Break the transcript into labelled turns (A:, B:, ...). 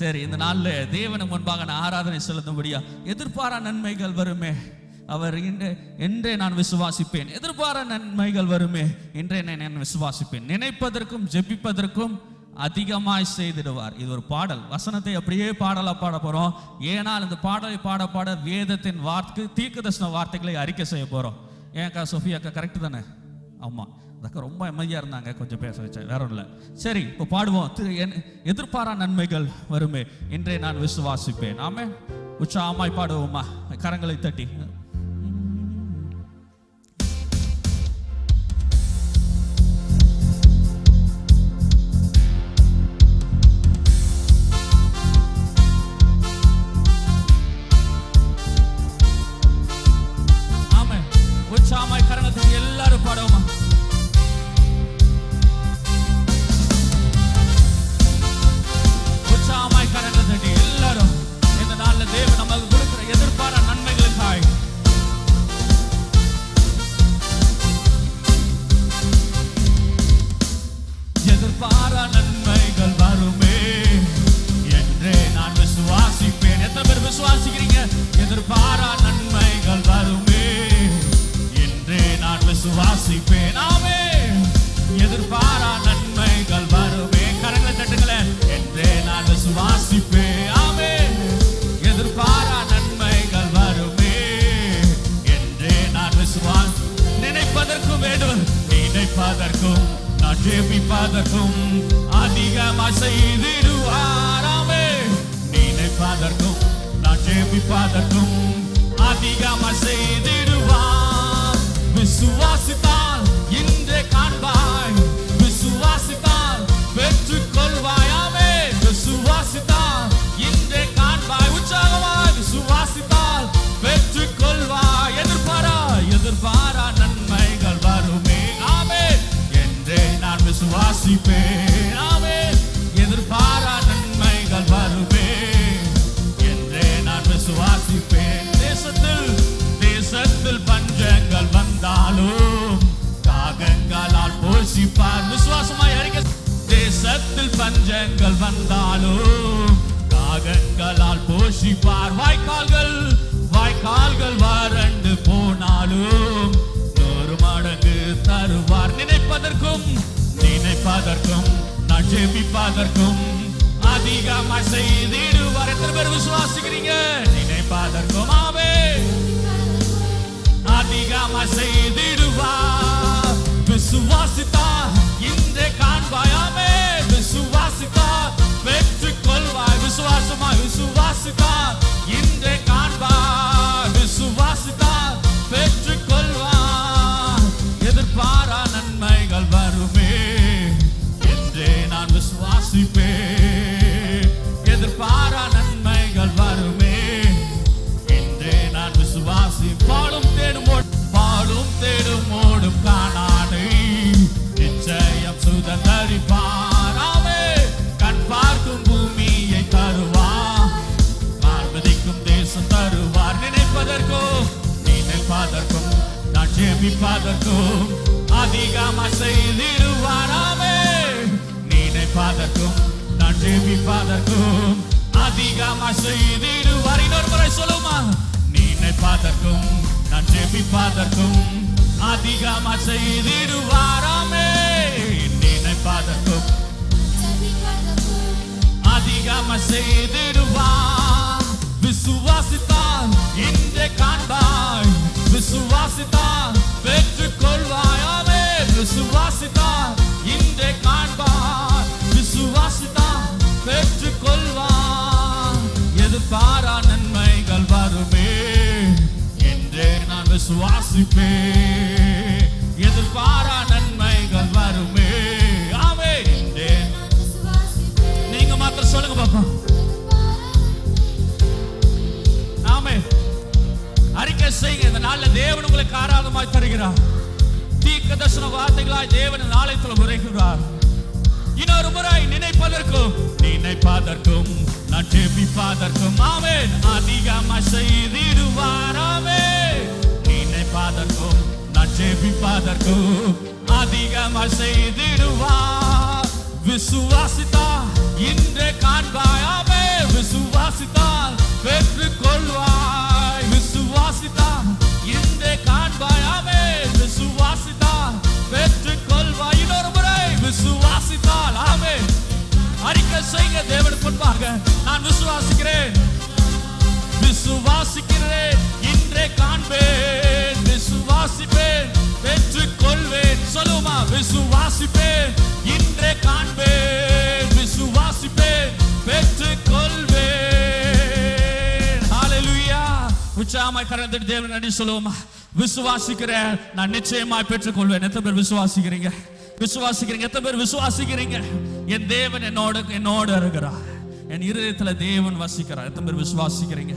A: சரி, இந்த நாள்ல தேவனுக்கு முன்பாக நான் ஆராதனை செலுத்தும்படியா எதிர்பாரா நன்மைகள் வருமே, அவர் என்றே நான் விசுவாசிப்பேன். எதிர்பாரா நன்மைகள் வருமே, என்றே நான் விசுவாசிப்பேன். நினைப்பதற்கும் ஜெபிப்பதற்கும் அதிகமாய் செய்திடுவார். இது ஒரு பாடல், வசனத்தை அப்படியே பாடலா பாட போறோம். ஏனால் இந்த பாடலை பாட பாட வேதத்தின் வார்த்தை தீர்க்கதரிசன வார்த்தைகளை அறிக்கை செய்ய போறோம். ஏன்க்கா சோஃபி அக்கா கரெக்டு தானே? ஆமா, அக்கா ரொம்ப அமைதியா இருந்தாங்க, கொஞ்சம் பேச வச்சேன், வேற இல்லை. சரி, இப்போ பாடுவோம். எதிர்பாரா நன்மைகள் வருமே, என்றே நான் விசுவாசிப்பேன். ஆமே, உற்சாகமாய் பாடுவோமா? கரங்களை தட்டி. ஆமே, உற்சாகமாய் கரங்களை தட்டி எல்லாரும் பாடுவோமா? எல்லாரும் இந்த நாள்ல தேவன் நமக்கு கொடுக்கிற எதிர்பாரா நன்மைகளுக்காய் எதிர்பாரா நன்மைகள் வருமே, என்றே நான் விசுவாசிப்பேன். எத்தனை பேர் விசுவாசிக்கிறீங்க? எதிர்பாரா நன்மைகள் வருமே, என்றே நான் விசுவாசிப்பேன். ஆமே, எதிர்பாரா நன்மைகள் வருமே. கரங்களை தட்டுங்களேன். என்றே நான் விசுவாசிப்பேன். ஆமே, எதிர்பாரா நன்மைகள் வருமே, என்றே நான் விசுவாசி. நினைப்பதற்கும் வேண்டும், நினைப்பதற்கும் நான் ஜெபிப்பதற்கும் அதிகமாக செய்திடுவார். ஆமே, நினைப்பதற்கும் நான் ஜெபிப்பதற்கும் அதிகமாக செய்திடுவார். விசுவாசித்தால் இன்றே காண்பாய், விசுவாசித்தால் பெற்றுக் கொள்வாய். ஆமே, விசுவாசித்தால் இன்றே காண்பாய். உற்சாகமாய் விசுவாசித்தால் பெற்றுக் கொள்வாய். எதிர்பாரா நன்மைகள் வருமே. ஆமே, என்றே நான் விசுவாசிப்பேன். ஆமே, எதிர்பாரா நன்மைகள் வருமே, என்றே நான் விசுவாசிப்பேன். தேசத்தில் பஞ்சங்கள் வந்தாலும் காகங்களால் போஷிப்பார். விசுவாசமாய் அறிக்கை. தேசத்தில் பஞ்சங்கள் வந்தாலும் காகங்களால் போஷிப்பார். வாய்க்கால்கள் வறண்டு போனாலும் 100 மடங்கு தருவார். நினைப்பதற்கும் நான் ஜெபிப்பதற்கும் அதிகமாக செய்திடுவார். எத்தனை பேர் விசுவாசிக்கிறீங்க? நினைப்பதற்கும் ஆமே அதிகமாக செய்திடுவார். விசுவாசித்தார் இன்றே காண்பாய். ஆமே, விசுவாசித்தார் பெற்றுக் கொள்வாய். விசுவாசமாய் விசுவாசித்தார் இன்றே காண்பாய். விசுவாசித்தார் பெற்றுக் கொள்வாய். எதிர்பாரா நன்மைகள் வருமே, என்றே நான் விசுவாசிப்பேன். எதிர்பாரா நன்மைகள் வருமே, என்றே நான் விசுவாசி. பாடும் தேடும் ஓடும் காணானை நிச்சயம் சுதந்தரிப்பார். ஆமே, கண் பார்க்கும் பூமியை தருவார், பார்வதிக்கும் தேசம் தருவார். நினைப்பதற்கும் நான் ஜெபிப்பதற்கும் அதிகமாக செய்திடுவார். ஆமே, நினைப்பதற்கும் நான் ஜெபிப்பதற்கும் அதிகமாக செய்திடுவார். இன்னொரு முறை சொல்லுமா? நினைப்பதற்கும் நான் ஜெபிப்பதற்கும் அதிகமாக செய்திடுவார். ஆமே, நினைப்பதற்கும் அதிகமாக செய்திடுவார். விசுவாசித்தால் இன்றே காண்பாய், விசுவாசித்தால் பெற்றுக் கொள்வாய். ஆமே, விசுவாசித்தால் இன்றே காண்பாய், விசுவாசித்தால் பெற்றுக் கொள்வாய். எதிர்பாரா நன்மைகள் வருமே, என்றே நான் விசுவாசிப்பேன். எதிர்பாரா நன்மைகள் வருமே. ஆமே, என்றே நீங்க மாத்திரம் சொல்லுங்க பாப்பா. ஆமே, அறிக்கை செய்யுங்க. இந்த நாள்ல தேவன் உங்களுக்கு ஆராதமாய் தருகிறார். தீர்க்கதரிசன வார்த்தைகளாய் தேவன் நாளைக்குள் உரைக்கிறார். இன்னொரு முறை நினைப்பதற்கும் நான் ஜெபிப்பதற்கும் ஆமென் அதிகமாக செய்திடுவார். ஆமென், நினைப்பதற்கும் நான் ஜெபிப்பதற்கும் அதிகமாக செய்திடுவார். விசுவாசித்தா இன்றே காண்பாய். ஆமென். செய்யுங்க தேவனுக்கு முன்பாக. நான் விசுவாசிக்கிறேன், விசுவாசிக்கிறேன், இன்றே காண்பேன், விசுவாசிப்பேன், பெற்றுக் கொள்வேன். சொல்லுமா, விசுவாசிப்பேன், இன்றே காண்பேன், விசுவாசிப்பேன், பெற்றுக் கொள்வேன். ஹalleluya. உற்சாகமாய் கரந்தடி தேவனை நன்றி சொல்லுவோமா. விசுவாசிக்கிறேன், நான் நிச்சயமாய் பெற்றுக் கொள்வேன். எத்தனை பேர் விசுவாசிக்கிறீங்க? விசுவாசிக்கிறீங்க? எத்தனை பேர் விசுவாசிக்கிறீங்க? என் தேவன் என்னோடு இருக்கிறார், என் இருதயத்துல தேவன் வசிக்கிறார். எத்தனை பேர் விசுவாசிக்கிறீங்க?